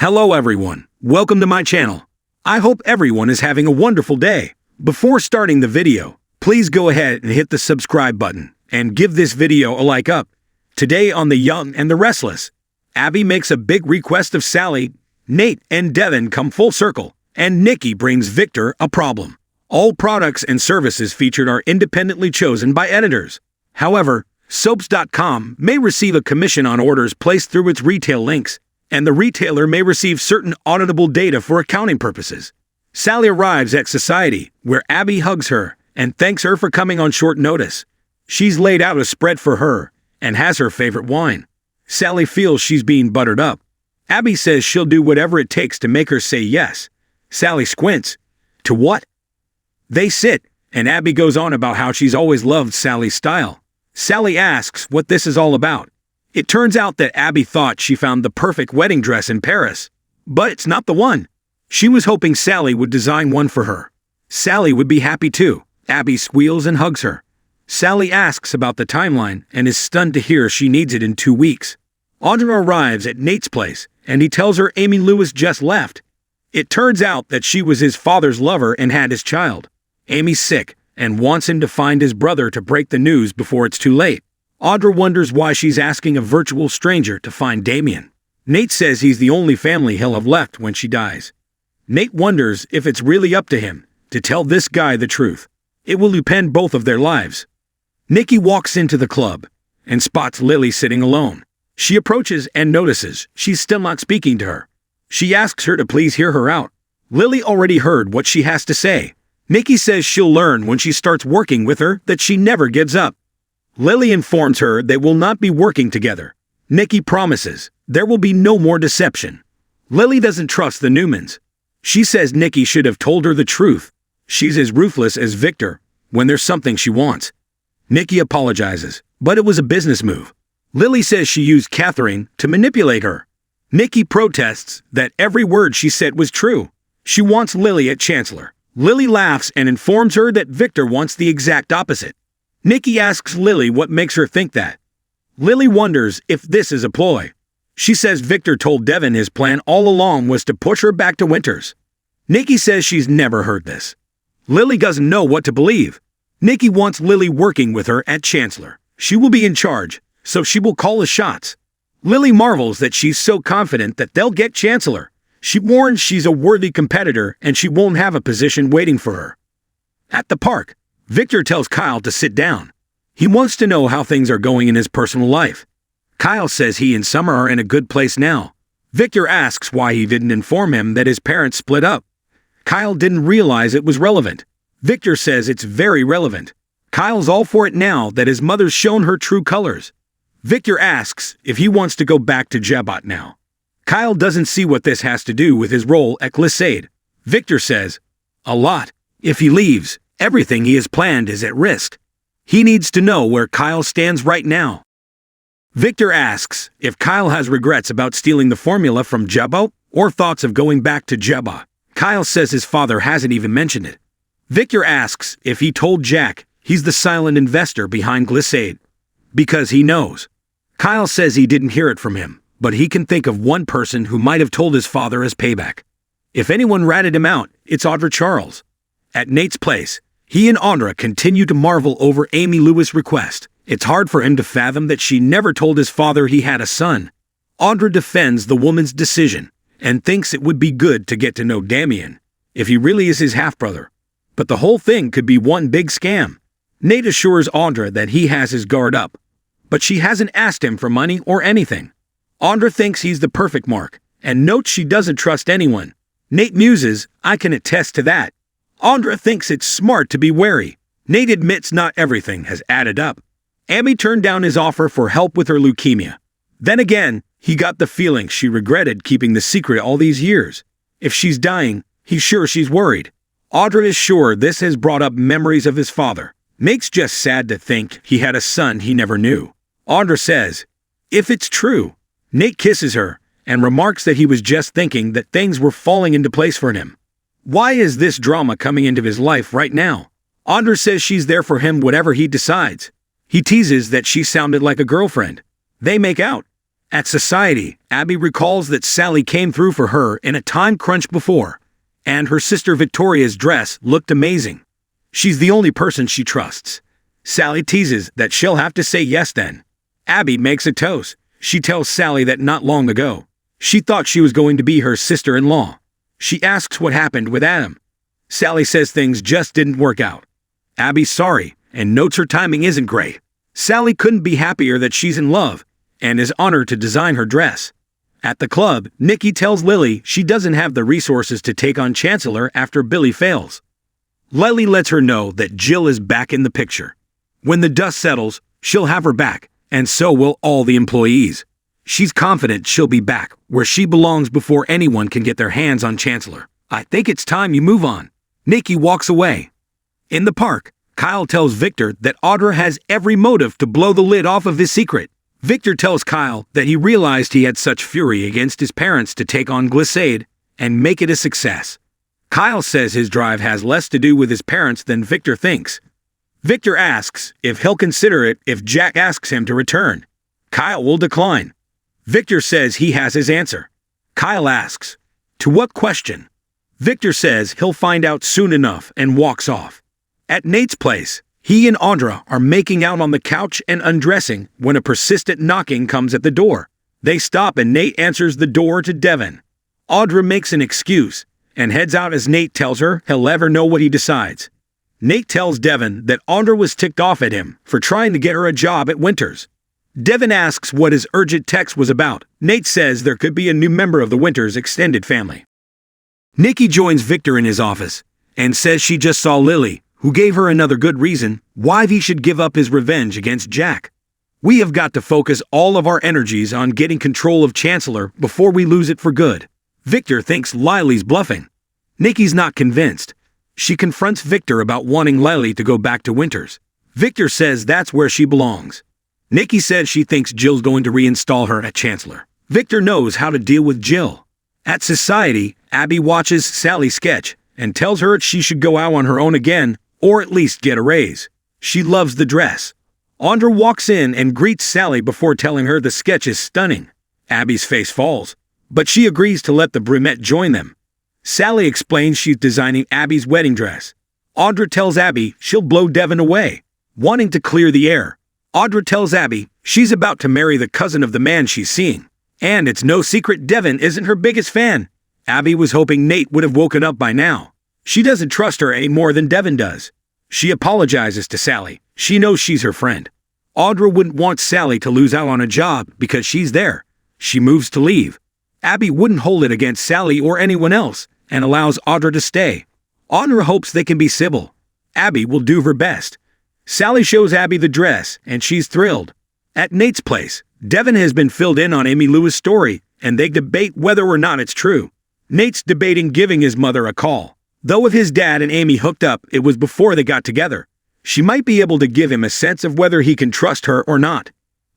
Hello everyone, welcome to my channel. I hope everyone is having a wonderful day. Before starting the video, please go ahead and hit the subscribe button and give this video a like up. Today on The Young and the Restless, Abby makes a big request of Sally, Nate and Devon come full circle, and Nikki brings Victor a problem. All products and services featured are independently chosen by editors. However, soaps.com may receive a commission on orders placed through its retail links, and the retailer may receive certain auditable data for accounting purposes. Sally arrives at Society, where Abby hugs her and thanks her for coming on short notice. She's laid out a spread for her and has her favorite wine. Sally feels she's being buttered up. Abby says she'll do whatever it takes to make her say yes. Sally squints. To what? They sit, and Abby goes on about how she's always loved Sally's style. Sally asks what this is all about. It turns out that Abby thought she found the perfect wedding dress in Paris, but it's not the one. She was hoping Sally would design one for her. Sally would be happy too. Abby squeals and hugs her. Sally asks about the timeline and is stunned to hear she needs it in 2 weeks. Audra arrives at Nate's place, and he tells her Amy Lewis just left. It turns out that she was his father's lover and had his child. Amy's sick and wants him to find his brother to break the news before it's too late. Audra wonders why she's asking a virtual stranger to find Damien. Nate says he's the only family he'll have left when she dies. Nate wonders if it's really up to him to tell this guy the truth. It will upend both of their lives. Nikki walks into the club and spots Lily sitting alone. She approaches and notices she's still not speaking to her. She asks her to please hear her out. Lily already heard what she has to say. Nikki says she'll learn when she starts working with her that she never gives up. Lily informs her they will not be working together. Nikki promises there will be no more deception. Lily doesn't trust the Newmans. She says Nikki should have told her the truth. She's as ruthless as Victor when there's something she wants. Nikki apologizes, but it was a business move. Lily says she used Catherine to manipulate her. Nikki protests that every word she said was true. She wants Lily at Chancellor. Lily laughs and informs her that Victor wants the exact opposite. Nikki asks Lily what makes her think that. Lily wonders if this is a ploy. She says Victor told Devon his plan all along was to push her back to Winters. Nikki says she's never heard this. Lily doesn't know what to believe. Nikki wants Lily working with her at Chancellor. She will be in charge, so she will call the shots. Lily marvels that she's so confident that they'll get Chancellor. She warns she's a worthy competitor and she won't have a position waiting for her. At the park, Victor tells Kyle to sit down. He wants to know how things are going in his personal life. Kyle says he and Summer are in a good place now. Victor asks why he didn't inform him that his parents split up. Kyle didn't realize it was relevant. Victor says it's very relevant. Kyle's all for it now that his mother's shown her true colors. Victor asks if he wants to go back to Jabot now. Kyle doesn't see what this has to do with his role at Glissade. Victor says, a lot. If he leaves, everything he has planned is at risk. He needs to know where Kyle stands right now. Victor asks if Kyle has regrets about stealing the formula from Jabot or thoughts of going back to Jabot. Kyle says his father hasn't even mentioned it. Victor asks if he told Jack he's the silent investor behind Glissade, because he knows. Kyle says he didn't hear it from him, but he can think of one person who might have told his father as payback. If anyone ratted him out, it's Audra Charles. At Nate's place, he and Audra continue to marvel over Amy Lewis' request. It's hard for him to fathom that she never told his father he had a son. Audra defends the woman's decision and thinks it would be good to get to know Damien, if he really is his half-brother. But the whole thing could be one big scam. Nate assures Audra that he has his guard up, but she hasn't asked him for money or anything. Audra thinks he's the perfect mark and notes she doesn't trust anyone. Nate muses, I can attest to that. Audra thinks it's smart to be wary. Nate admits not everything has added up. Abby turned down his offer for help with her leukemia. Then again, he got the feeling she regretted keeping the secret all these years. If she's dying, he's sure she's worried. Audra is sure this has brought up memories of his father. Nate's just sad to think he had a son he never knew. Audra says, if it's true. Nate kisses her and remarks that he was just thinking that things were falling into place for him. Why is this drama coming into his life right now? Audra says she's there for him whatever he decides. He teases that she sounded like a girlfriend. They make out. At Society, Abby recalls that Sally came through for her in a time crunch before, and her sister Victoria's dress looked amazing. She's the only person she trusts. Sally teases that she'll have to say yes then. Abby makes a toast. She tells Sally that not long ago, she thought she was going to be her sister-in-law. She asks what happened with Adam. Sally says things just didn't work out. Abby's sorry and notes her timing isn't great. Sally couldn't be happier that she's in love and is honored to design her dress. At the club, Nikki tells Lily she doesn't have the resources to take on Chancellor after Billy fails. Lily lets her know that Jill is back in the picture. When the dust settles, she'll have her back, and so will all the employees. She's confident she'll be back where she belongs before anyone can get their hands on Chancellor. I think it's time you move on. Nikki walks away. In the park, Kyle tells Victor that Audra has every motive to blow the lid off of his secret. Victor tells Kyle that he realized he had such fury against his parents to take on Glissade and make it a success. Kyle says his drive has less to do with his parents than Victor thinks. Victor asks if he'll consider it if Jack asks him to return. Kyle will decline. Victor says he has his answer. Kyle asks, "To what question?" Victor says he'll find out soon enough and walks off. At Nate's place, he and Audra are making out on the couch and undressing when a persistent knocking comes at the door. They stop and Nate answers the door to Devon. Audra makes an excuse and heads out as Nate tells her he'll never know what he decides. Nate tells Devon that Audra was ticked off at him for trying to get her a job at Winters. Devon asks what his urgent text was about. Nate says there could be a new member of the Winters extended family. Nikki joins Victor in his office and says she just saw Lily, who gave her another good reason why he should give up his revenge against Jack. We have got to focus all of our energies on getting control of Chancellor before we lose it for good. Victor thinks Lily's bluffing. Nikki's not convinced. She confronts Victor about wanting Lily to go back to Winters. Victor says that's where she belongs. Nikki says she thinks Jill's going to reinstall her at Chancellor. Victor knows how to deal with Jill. At Society, Abby watches Sally sketch and tells her she should go out on her own again or at least get a raise. She loves the dress. Audra walks in and greets Sally before telling her the sketch is stunning. Abby's face falls, but she agrees to let the brunette join them. Sally explains she's designing Abby's wedding dress. Audra tells Abby she'll blow Devon away, wanting to clear the air. Audra tells Abby she's about to marry the cousin of the man she's seeing. And it's no secret Devon isn't her biggest fan. Abby was hoping Nate would have woken up by now. She doesn't trust her any more than Devon does. She apologizes to Sally. She knows she's her friend. Audra wouldn't want Sally to lose out on a job because she's there. She moves to leave. Abby wouldn't hold it against Sally or anyone else and allows Audra to stay. Audra hopes they can be civil. Abby will do her best. Sally shows Abby the dress and she's thrilled. At Nate's place, Devon has been filled in on Amy Lewis' story and they debate whether or not it's true. Nate's debating giving his mother a call. Though if his dad and Amy hooked up, it was before they got together. She might be able to give him a sense of whether he can trust her or not.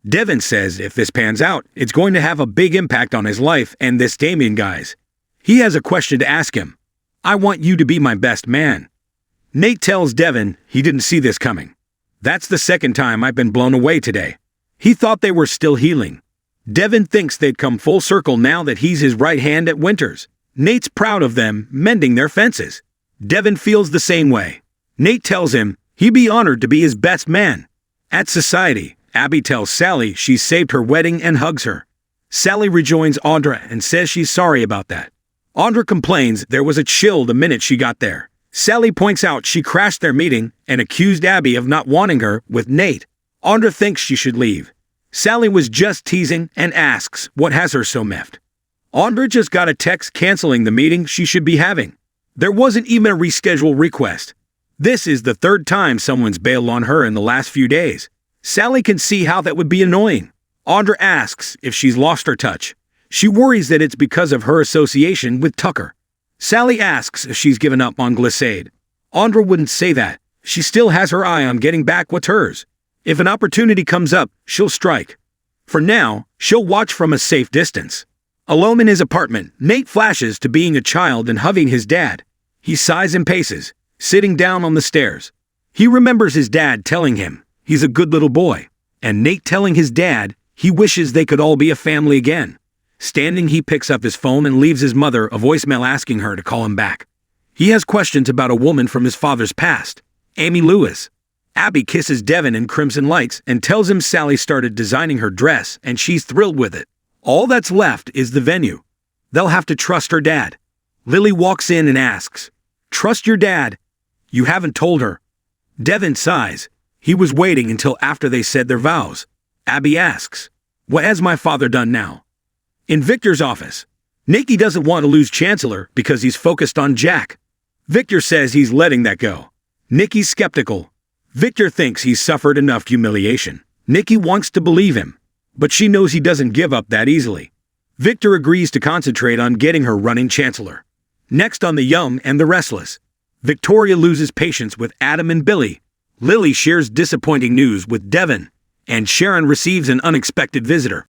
Devon says if this pans out, it's going to have a big impact on his life and this Damien guy's. He has a question to ask him. I want you to be my best man. Nate tells Devon he didn't see this coming. That's the second time I've been blown away today. He thought they were still healing. Devon thinks they'd come full circle now that he's his right hand at Winters. Nate's proud of them mending their fences. Devon feels the same way. Nate tells him he'd be honored to be his best man. At Society, Abby tells Sally she saved her wedding and hugs her. Sally rejoins Audra and says she's sorry about that. Audra complains there was a chill the minute she got there. Sally points out she crashed their meeting and accused Abby of not wanting her with Nate. Audra thinks she should leave. Sally was just teasing and asks what has her so miffed. Audra just got a text canceling the meeting she should be having. There wasn't even a reschedule request. This is the third time someone's bailed on her in the last few days. Sally can see how that would be annoying. Audra asks if she's lost her touch. She worries that it's because of her association with Tucker. Sally asks if she's given up on Glissade. Audra wouldn't say that. She still has her eye on getting back what's hers. If an opportunity comes up, she'll strike. For now, she'll watch from a safe distance. Alone in his apartment, Nate flashes to being a child and hugging his dad. He sighs and paces, sitting down on the stairs. He remembers his dad telling him he's a good little boy, and Nate telling his dad He wishes they could all be a family again. Standing, he picks up his phone and leaves his mother a voicemail asking her to call him back. He has questions about a woman from his father's past, Amy Lewis. Abby kisses Devon in crimson lights and tells him Sally started designing her dress and she's thrilled with it. All that's left is the venue. They'll have to trust her dad. Lily walks in and asks, "Trust your dad? You haven't told her." Devon sighs. He was waiting until after they said their vows. Abby asks, "What has my father done now?" In Victor's office, Nikki doesn't want to lose Chancellor because he's focused on Jack. Victor says he's letting that go. Nikki's skeptical. Victor thinks he's suffered enough humiliation. Nikki wants to believe him, but she knows he doesn't give up that easily. Victor agrees to concentrate on getting her running Chancellor. Next on the Young and the Restless, Victoria loses patience with Adam and Billy. Lily shares disappointing news with Devon, and Sharon receives an unexpected visitor.